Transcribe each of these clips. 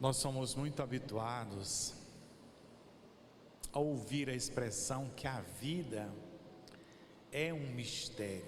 Nós somos muito habituados a ouvir a expressão que a vida é um mistério.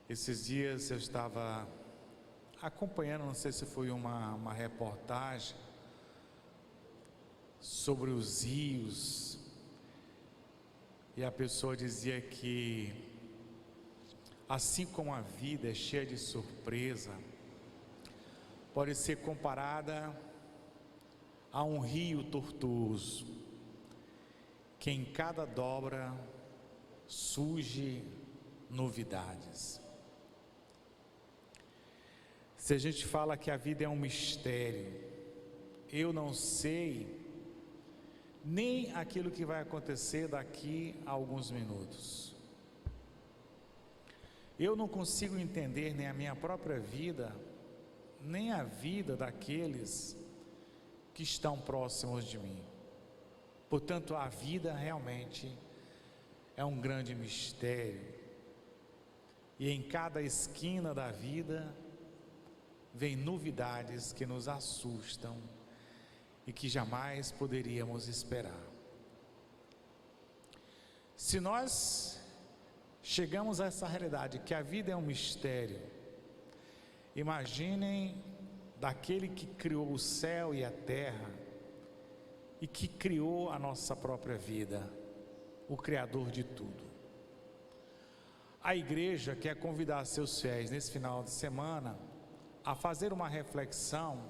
Esses dias eu estava acompanhando, não sei se foi uma reportagem sobre os rios, e a pessoa dizia que assim como a vida é cheia de surpresa, pode ser comparada a um rio tortuoso, que em cada dobra surge novidades. Se a gente fala que a vida é um mistério, eu não sei nem aquilo que vai acontecer daqui a alguns minutos. Eu não consigo entender nem a minha própria vida, nem a vida daqueles que estão próximos de mim. Portanto, a vida realmente é um grande mistério. E em cada esquina da vida vem novidades que nos assustam e que jamais poderíamos esperar. Se nós chegamos a essa realidade que a vida é um mistério, imaginem daquele que criou o céu e a terra e que criou a nossa própria vida, o Criador de tudo. A igreja quer convidar seus fiéis nesse final de semana a fazer uma reflexão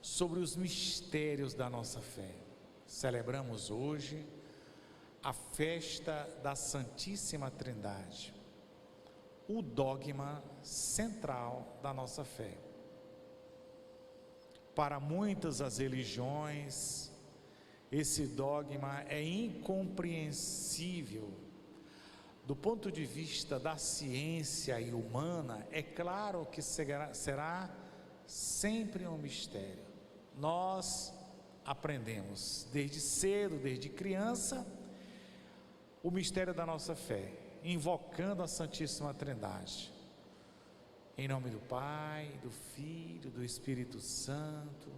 sobre os mistérios da nossa fé. Celebramos hoje a festa da Santíssima Trindade, o dogma central da nossa fé. Para muitas das religiões, esse dogma é incompreensível. Do ponto de vista da ciência e humana, é claro que será sempre um mistério. Nós aprendemos desde cedo, desde criança, o mistério da nossa fé, invocando a Santíssima Trindade. Em nome do Pai, do Filho, do Espírito Santo.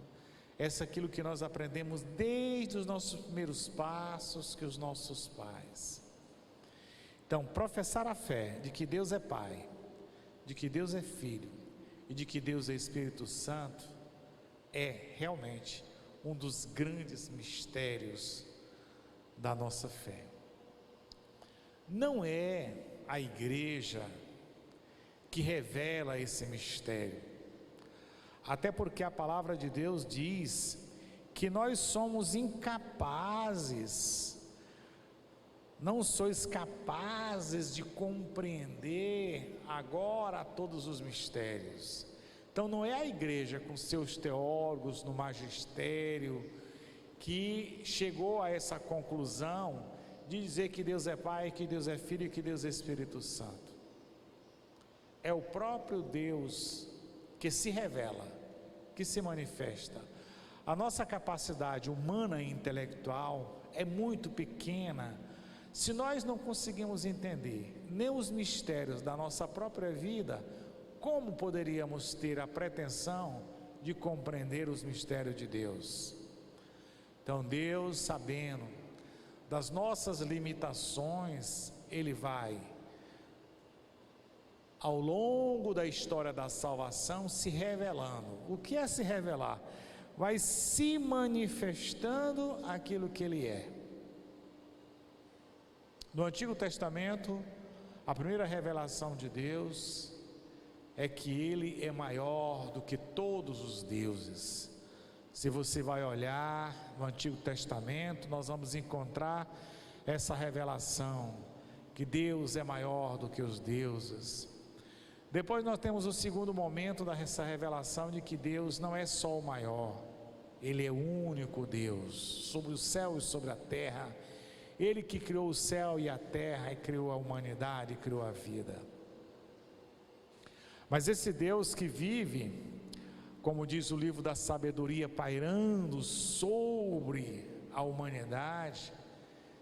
Essa é aquilo que nós aprendemos desde os nossos primeiros passos, que os nossos pais. Então, professar a fé de que Deus é Pai, de que Deus é Filho e de que Deus é Espírito Santo é realmente um dos grandes mistérios da nossa fé. Não é a igreja que revela esse mistério, até porque a palavra de Deus diz que nós somos incapazes, não sois capazes de compreender agora todos os mistérios. Então não é a igreja com seus teólogos no magistério que chegou a essa conclusão de dizer que Deus é Pai, que Deus é Filho e que Deus é Espírito Santo. É o próprio Deus que se revela, que se manifesta. A nossa capacidade humana e intelectual é muito pequena. Se nós não conseguimos entender nem os mistérios da nossa própria vida, como poderíamos ter a pretensão de compreender os mistérios de Deus? Então Deus, sabendo das nossas limitações, Ele vai, ao longo da história da salvação, se revelando. O que é se revelar? Vai se manifestando aquilo que Ele é. No Antigo Testamento, a primeira revelação de Deus é que Ele é maior do que todos os deuses. Se você vai olhar no Antigo Testamento, nós vamos encontrar essa revelação, que Deus é maior do que os deuses. Depois nós temos o segundo momento dessa revelação de que Deus não é só o maior, Ele é o único Deus, sobre o céu e sobre a terra. Ele que criou o céu e a terra, e criou a humanidade, e criou a vida. Mas esse Deus que vive, como diz o livro da sabedoria, pairando sobre a humanidade,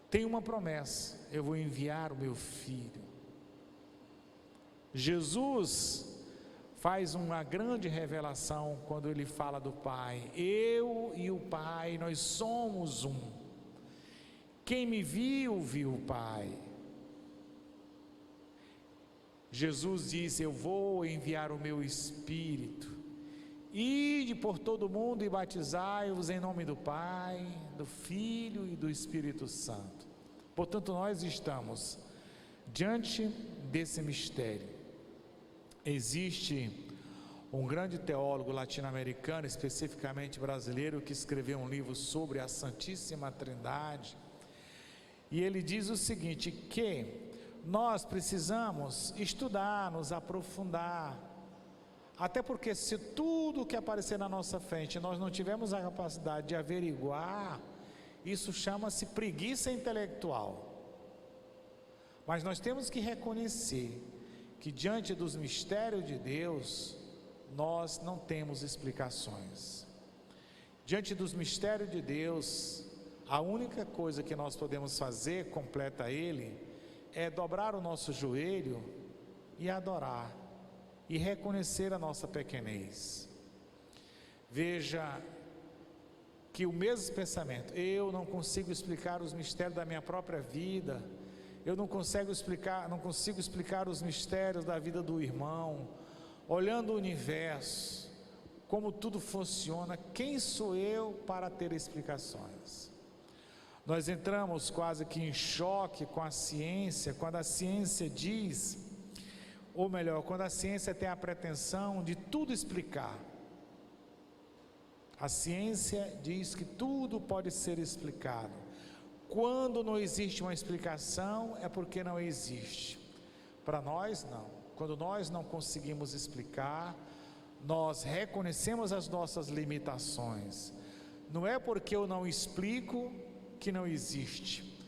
tem uma promessa: eu vou enviar o meu Filho. Jesus faz uma grande revelação quando ele fala do Pai. Eu e o Pai, nós somos um. Quem me viu, viu o Pai. Jesus disse: eu vou enviar o meu Espírito. Ide por todo o mundo e batizai-os em nome do Pai, do Filho e do Espírito Santo. Portanto, nós estamos diante desse mistério. Existe um grande teólogo latino-americano, especificamente brasileiro, que escreveu um livro sobre a Santíssima Trindade, e ele diz o seguinte, que nós precisamos estudar, nos aprofundar, até porque se tudo que aparecer na nossa frente nós não tivermos a capacidade de averiguar, isso chama-se preguiça intelectual. Mas nós temos que reconhecer que diante dos mistérios de Deus, nós não temos explicações. Diante dos mistérios de Deus, a única coisa que nós podemos fazer, completa Ele, é dobrar o nosso joelho e adorar, e reconhecer a nossa pequenez. Veja que o mesmo pensamento, eu não consigo explicar os mistérios da minha própria vida, eu não consigo explicar os mistérios da vida do irmão, olhando o universo, como tudo funciona, quem sou eu para ter explicações? Nós entramos quase que em choque com a ciência, quando a ciência diz, ou melhor, quando a ciência tem a pretensão de tudo explicar. A ciência diz que tudo pode ser explicado. Quando não existe uma explicação, é porque não existe. Para nós, não. Quando nós não conseguimos explicar, nós reconhecemos as nossas limitações. Não é porque eu não explico que não existe.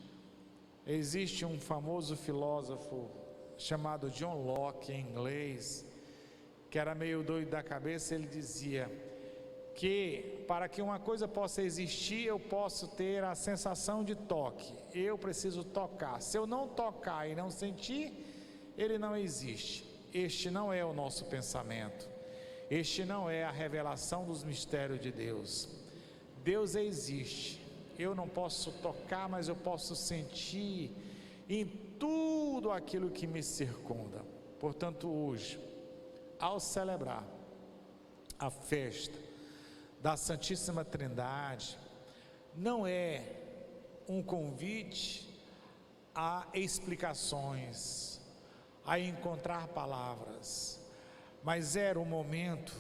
Existe um famoso filósofo chamado John Locke, em inglês, que era meio doido da cabeça. Ele dizia que para que uma coisa possa existir, eu posso ter a sensação de toque, eu preciso tocar. Se eu não tocar e não sentir, ele não existe. Este não é o nosso pensamento, este não é a revelação dos mistérios de Deus. Deus existe. Eu não posso tocar, mas eu posso sentir em tudo aquilo que me circunda. Portanto, hoje, ao celebrar a festa da Santíssima Trindade, não é um convite a explicações, a encontrar palavras, mas era o momento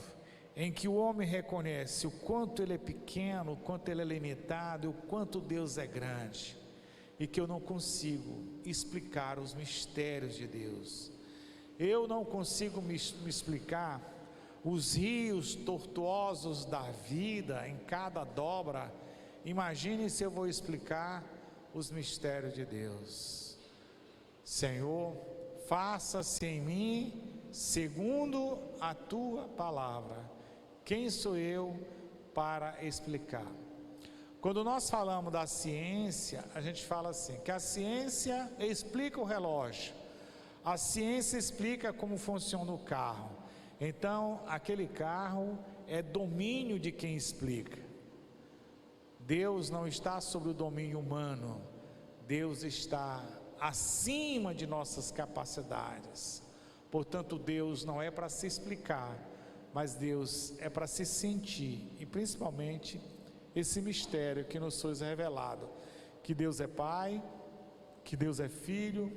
em que o homem reconhece o quanto ele é pequeno, o quanto ele é limitado, o quanto Deus é grande, e que eu não consigo explicar os mistérios de Deus. Eu não consigo me explicar os rios tortuosos da vida, em cada dobra. Imagine se eu vou explicar os mistérios de Deus. Senhor, faça-se em mim segundo a tua palavra. Quem sou eu para explicar? Quando nós falamos da ciência, a gente fala assim, que a ciência explica o relógio, a ciência explica como funciona o carro. Então, aquele carro é domínio de quem explica. Deus não está sobre o domínio humano, Deus está acima de nossas capacidades. Portanto, Deus não é para se explicar, mas Deus é para se sentir, e principalmente esse mistério que nos foi revelado, que Deus é Pai, que Deus é Filho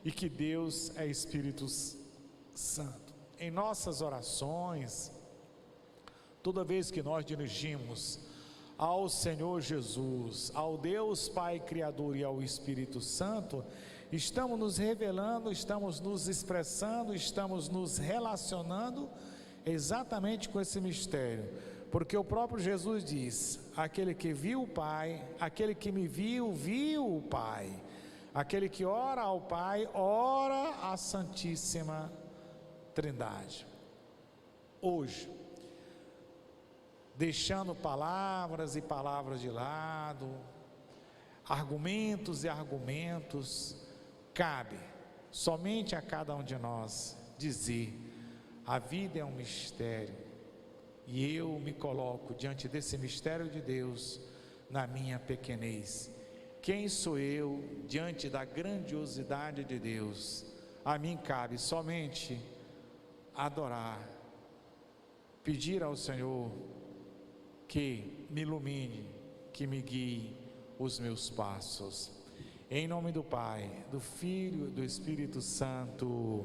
e que Deus é Espírito Santo. Em nossas orações, toda vez que nós dirigimos ao Senhor Jesus, ao Deus Pai Criador e ao Espírito Santo, estamos nos revelando, estamos nos expressando, estamos nos relacionando exatamente com esse mistério, porque o próprio Jesus diz, aquele que viu o Pai, aquele que me viu, viu o Pai, aquele que ora ao Pai, ora à Santíssima Trindade. Hoje, deixando palavras e palavras de lado, argumentos e argumentos, cabe somente a cada um de nós dizer, A vida é um mistério e eu me coloco diante desse mistério de Deus na minha pequenez. Quem sou eu diante da grandiosidade de Deus? A mim cabe somente adorar, pedir ao Senhor que me ilumine, que me guie os meus passos. Em nome do Pai, do Filho e do Espírito Santo.